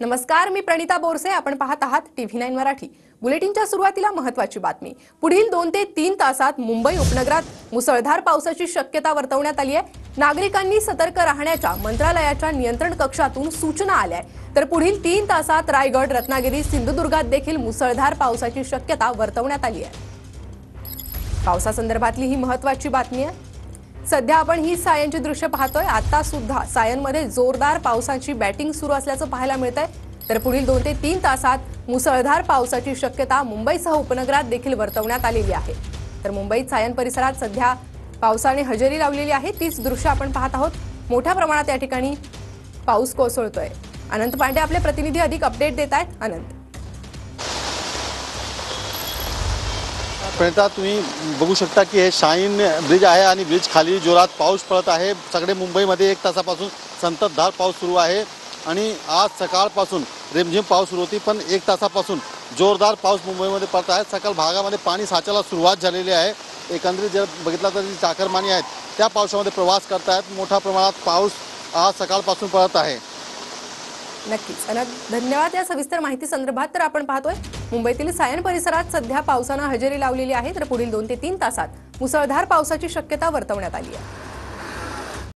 नमस्कार, मी प्रणिता बोरसे. आपण पाहत आहात TV9 मराठी. बुलेटिनच्या सुरुवातीला महत्त्वाची बातमी. पुढील 2 ते 3 तासात मुंबई उपनगरात मुसळधार पावसाची शक्यता वर्तवण्यात आली आहे. नागरिकांनी सतर्क राहण्याच्या मंत्रालयाच्या नियंत्रण कक्षातून सूचना आल्या आहेत. तर पुढील 3 तासात रायगड, रत्नागिरी, सिंधुदुर्गात देखील मुसळधार पावसाची शक्यता वर्तवण्यात आली आहे. पावसासंदर्भातली ही महत्त्वाची बातमी आहे. सध्या आपण ही सायनची दृश्य पाहतोय. आता सुद्धा सायनमध्ये जोरदार पावसाची बॅटिंग सुरू असल्याचं पाहायला मिळतंय. तर पुढील 2 ते 3 तासात मुसळधार पावसाची शक्यता मुंबईसह उपनगरात देखील वर्तवण्यात आलेली आहे. तर मुंबईत सायन परिसरात सध्या पावसाने हजेरी लावलेली आहे. तीच दृश्य आपण पाहत आहोत. मोठ्या प्रमाणात या ठिकाणी पाऊस कोसळतोय. अनंत पांडे आपले प्रतिनिधी अधिक अपडेट देत आहेत. अनंत, प्रणिता, तुम्ही बघू शकता की हे शाईन ब्रिज आहे आणि ब्रिज खाली जोरात पाऊस पडत आहे. सगळे मुंबईमध्ये 1 तासापासून संततधार पाऊस सुरू आहे आणि आज सकाळपासून रिमझिम पाऊस सुरू होती, पण 1 तासापासून जोरदार पाऊस मुंबईमध्ये पडत आहे. सकाळ भागामध्ये पाणी साचायला सुरुवात झालेली आहे. एकंदरीत जर बघितलं तर जी चाकरमानी आहेत त्या पावसामध्ये प्रवास करत आहेत. मोठ्या प्रमाणात पाऊस आज सकाळपासून पडत आहे. नक्कीच अनंत, धन्यवाद या सविस्तर माहिती संदर्भात. तर आपण पाहतोय मुंबईतील सायन परिसरात सध्या पावसानं हजेरी लावलेली आहे. तर पुढील 2 ते 3 तासात मुसळधार पावसाची शक्यता वर्तवण्यात आली आहे.